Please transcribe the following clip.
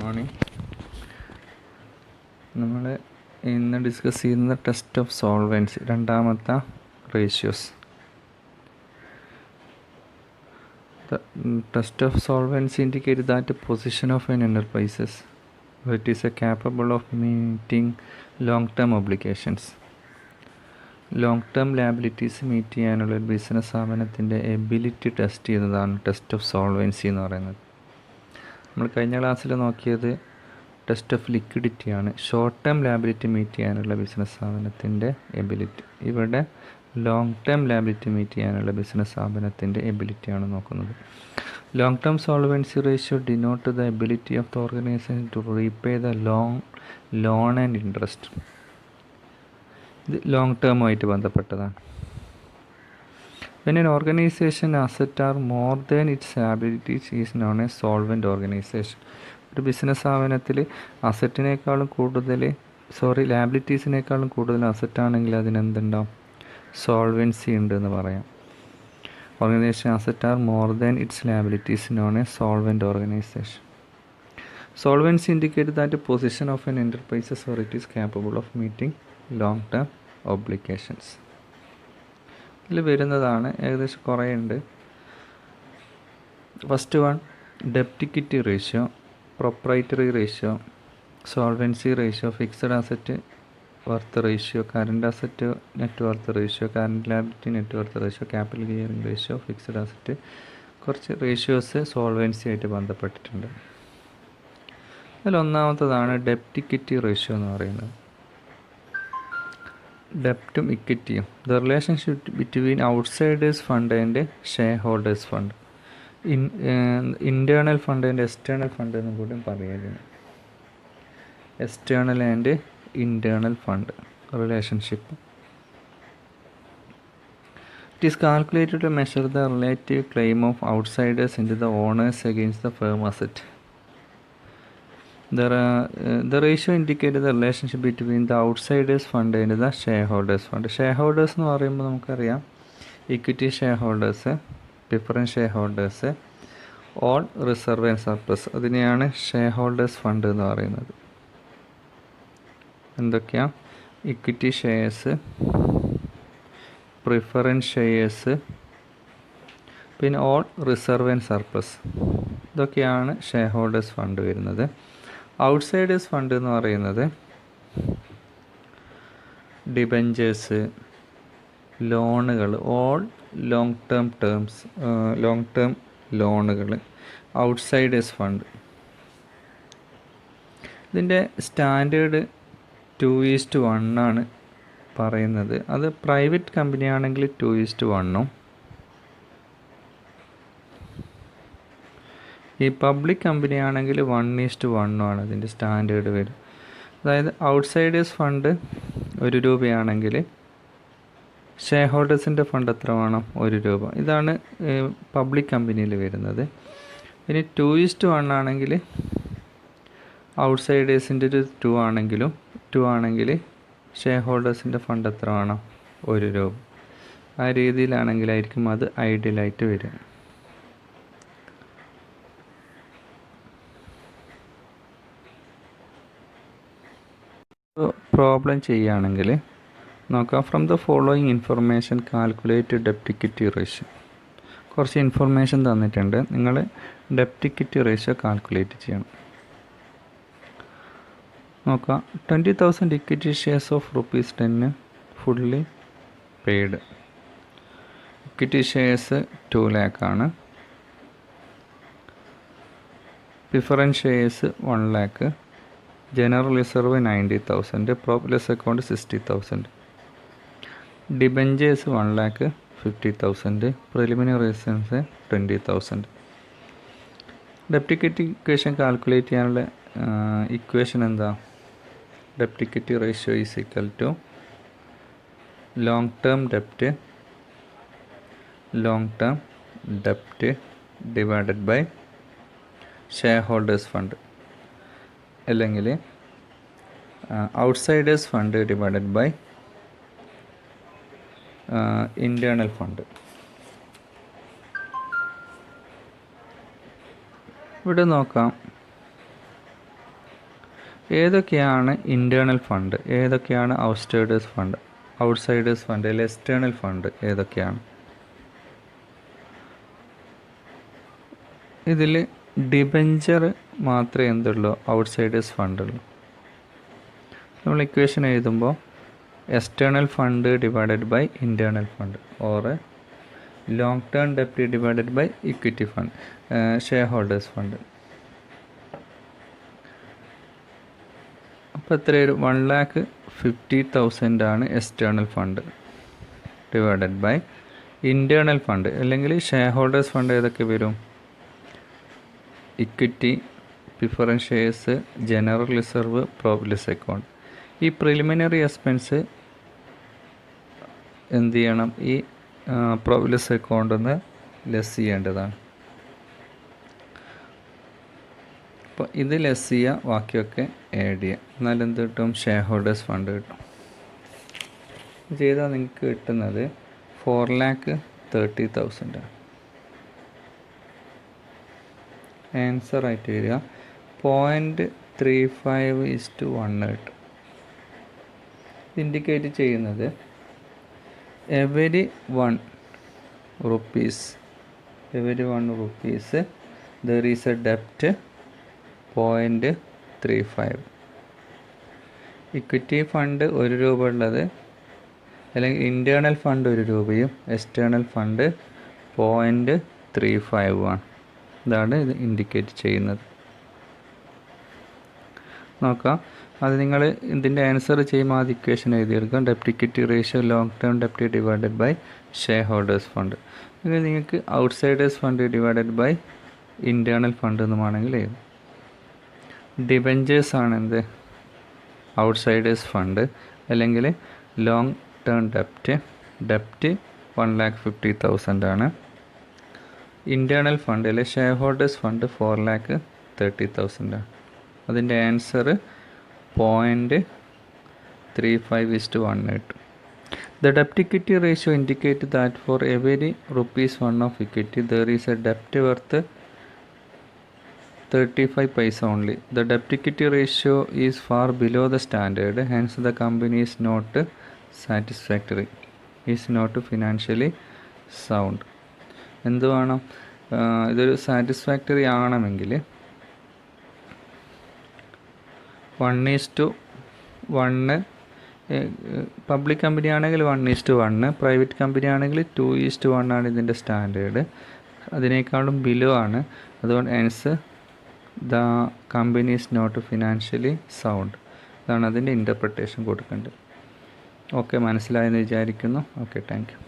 Morning. നമ്മൾ ഇന്ന് discuss ചെയ്യുന്നത് ടെസ്റ്റ് ഓഫ് സോൾവൻസി, രണ്ടാമത്തെ ratios. The test of solvency indicates that the position of an enterprises where it is capable of meeting long-term obligations. Long term liabilities meet ചെയ്യാനുള്ള ഒരു business സ്ഥാപനത്തിൻ്റെ ability test ചെയ്യുന്നതാണ് test of solvency എന്ന് പറയുന്നത്. നമ്മൾ കഴിഞ്ഞ ക്ലാസ്സിൽ നോക്കിയത് ടെസ്റ്റ് ഓഫ് ലിക്വിഡിറ്റിയാണ്. ഷോർട്ട് ടേം ലാബിലിറ്റി മീറ്റ് ചെയ്യാനുള്ള ബിസിനസ് സ്ഥാപനത്തിൻ്റെ എബിലിറ്റി. ഇവിടെ ലോങ് ടേം ലാബിലിറ്റി മീറ്റ് ചെയ്യാനുള്ള ബിസിനസ് സ്ഥാപനത്തിൻ്റെ എബിലിറ്റിയാണ് നോക്കുന്നത്. Long term solvency ratio denote the ability of the organisation to repay the loan and interest. ഇത് ലോങ് ടേമുമായിട്ട് ബന്ധപ്പെട്ടതാണ്. When an organization asset are more than its liabilities is known as solvent organization. ഒരു business സ്ഥാപനത്തിൽ അസറ്റിനേക്കാളും കൂടുതൽ ലാബിലിറ്റീസിനേക്കാളും കൂടുതൽ അസറ്റാണെങ്കിൽ അതിനെന്തുണ്ടാവും? Solvency ഉണ്ട് എന്ന് പറയാം. Organisation asset are more than its liabilities non a solvent organisation. Solvency indicate that position of an enterprises or it is capable of meeting long term obligations. ഇതിൽ വരുന്നതാണ്, ഏകദേശം കുറേ ഉണ്ട്. ഫസ്റ്റ് വൺ ഡെപ്റ്റ് equity ratio, proprietary ratio, solvency ratio, fixed asset worth ratio, current asset net worth ratio, current liability net worth ratio, capital gearing ratio, fixed asset, കുറച്ച് ratios solvency ആയിട്ട് ബന്ധപ്പെട്ടിട്ടുണ്ട്. അതിലൊന്നാമത്തതാണ് ഡെപ്റ്റ് equity ratio എന്ന് പറയുന്നത്. ഡെപ്റ്റും ഇക്വിറ്റിയും, the relationship between outsiders fund and share holders fund. Internal fund and external fund എന്നും കൂടി പറയുന്നത്. External and internal fund relationship. It is calculated to measure the relative claim of outsiders in to the owners against the firm asset. The ratio indicates the relationship between the outsiders fund and the shareholders fund. shareholders എന്ന് പറയുമ്പോൾ നമുക്കറിയാം equity share holders, preference share holders, all reserve and surplus. അതിനെയാണ് share holders fund എന്ന് പറയുന്നത്. എന്തൊക്കെയാണ്? Equity shares, preference shares, പിന്നെ all reserve and surplus. ഇതൊക്കെയാണ് share holders fund വരുന്നത്. ഔട്ട്സൈഡേഴ്സ് ഫണ്ട് എന്ന് പറയുന്നത് ഡിബഞ്ചേഴ്സ്, ലോണുകൾ, ഓൾ ലോങ് ടേം ലോണുകൾ, ഔട്ട്സൈഡേഴ്സ് ഫണ്ട്. ഇതിൻ്റെ സ്റ്റാൻഡേർഡ് 2:1 ആണ് പറയുന്നത്. അത് പ്രൈവറ്റ് കമ്പനി ആണെങ്കിൽ 2:1, ഈ പബ്ലിക് കമ്പനി ആണെങ്കിൽ 1:1 ആണ് ഇതിൻ്റെ സ്റ്റാൻഡേർഡ് വരും. അതായത് ഔട്ട്സൈഡേഴ്സ് ഫണ്ട് 1 രൂപയാണെങ്കിൽ ഷെയർ ഹോൾഡേഴ്സിൻ്റെ ഫണ്ട് എത്ര വേണം? 1 രൂപ. ഇതാണ് പബ്ലിക് കമ്പനിയിൽ വരുന്നത്. ഇനി 2:1 ആണെങ്കിൽ ഔട്ട്സൈഡേഴ്സിൻ്റെ ഒരു 2 ആണെങ്കിൽ ഷെയർ ഹോൾഡേഴ്സിൻ്റെ ഫണ്ട് എത്ര വേണം? 1 രൂപ. ആ രീതിയിലാണെങ്കിലായിരിക്കും അത് ഐഡിയലായിട്ട് വരിക. പ്രോബ്ലം ചെയ്യുകയാണെങ്കിൽ നോക്കാം. From the following information calculate ഡെപ്റ്റ് equity ratio. കുറച്ച് ഇൻഫർമേഷൻ തന്നിട്ടുണ്ട്. നിങ്ങൾ ഡെപ്റ്റ് ഇക്വിറ്റി റേഷ്യോ കാൽക്കുലേറ്റ് ചെയ്യണം. നോക്കാം. 20,000 equity shares of ₹10 fully paid. Equity shares 2 lakh ആണ്. Preference shares 1 lakh. General reserve 90,000, പ്രോഫിറ്റ്ലെസ് account 60,000, debentures 1,50,000, preliminary reasons 20,000. ഡെപ്റ്റ് equity equation calculate ചെയ്യാനുള്ള equation എന്താ? ഡെപ്റ്റ് equity ratio is equal to long term ഡെപ്റ്റ് divided by share holders fund, അല്ലെങ്കിൽ outsiders fund divided by internal fund. ഇവിടെ നോക്കാം. ഏതൊക്കെയാണ് internal fund, ഏതൊക്കെയാണ് outsiders fund, outsiders fund അല്ലെങ്കിൽ external fund ഏതൊക്കെയാണ്? ഇതിൽ ഡിബഞ്ചർ മാത്രമേ എന്തുള്ളൂ ഔട്ട്സൈഡേഴ്സ് ഫണ്ടുള്ളൂ. നമ്മൾ ഇക്വേഷൻ എഴുതുമ്പോൾ external fund divided by internal fund or long term ഡെപ്റ്റ് divided by equity fund, share holders fund. അപ്പോൾ എത്രയൊരു 1,50,000 ആണ് external fund divided by internal fund അല്ലെങ്കിൽ ഷെയർ ഹോൾഡേഴ്സ് ഫണ്ട് ഏതൊക്കെ വരും? Equity, preference shares, general reserve, providence account. ഈ preliminary expense എന്ത് ചെയ്യണം? ഈ പ്രോവിഡൻസ് അക്കൗണ്ടിൽ നിന്ന് ലെസ് ചെയ്യേണ്ടതാണ്. അപ്പോൾ ഇത് ലെസ് ചെയ്യുക, ബാക്കിയൊക്കെ ആഡ് ചെയ്യുക. എന്നാൽ എന്ത് കിട്ടും? ഷെയർ ഹോൾഡേഴ്സ് ഫണ്ട് കിട്ടും. ചെയ്താൽ നിങ്ങൾക്ക് കിട്ടുന്നത് 4,30,000 ആണ്. ആൻസർ ആയിട്ട് വരിക 0.35:1 കിട്ടും. ഇൻഡിക്കേറ്റ് ചെയ്യുന്നത് every 1 rupees there is a debt 0.35. Equity fund 1 രൂപ ഉള്ളത് അല്ലെങ്കിൽ ഇൻറ്റേർണൽ ഫണ്ട് 1 രൂപയും എക്സ്റ്റേണൽ ഫണ്ട് 0.35 ആണ്. ഇതാണ് ഇത് ഇൻഡിക്കേറ്റ് ചെയ്യുന്നത്. നോക്കാം, അത് നിങ്ങൾ ഇതിൻ്റെ ആൻസർ ചെയ്യുമ്പോൾ അത് equation എഴുതിയെടുക്കാം. ഡെപ്റ്റ് equity ratio long term ഡെപ്റ്റ് divided by share holders fund. ഇത് നിങ്ങൾക്ക് outsiders fund divided by internal fund എന്നുമാണെങ്കിൽ എഴുതും. ഡിബഞ്ചേഴ്സ് ആണ് എന്ത്? ഔട്ട്സൈഡേഴ്സ് ഫണ്ട് അല്ലെങ്കിൽ ലോങ് ടേം ഡെപ്റ്റ് 1,50,000 ആണ്. ഇൻറ്റേർണൽ ഫണ്ട് അല്ലെങ്കിൽ ഷെയർ ഹോൾഡേഴ്സ് ഫണ്ട് 4,30,000 ആണ്. അതിൻ്റെ ആൻസർ 0.35:1 കിട്ടും. The debt equity ratio indicates that for every ₹1 of equity there is a debt worth 35 paisa only. The debt equity ratio is far below the standard, hence the company is not satisfactory, is not financially sound. എന്ത് വേണം? ഇതൊരു satisfactory ആകണമെങ്കിൽ 1:1, public company ആണെങ്കിൽ 1:1, private company ആണെങ്കിൽ 2:1 ആണ് ഇതിൻ്റെ standard. അതിനേക്കാളും below ആണ്. അതുകൊണ്ട് answer the company is not financially sound. അതാണ് അതിൻ്റെ ഇൻ്റർപ്രിട്ടേഷൻ കൊടുക്കേണ്ടത്. ഓക്കെ, മനസ്സിലായെന്ന് വിചാരിക്കുന്നു. Okay, thank U.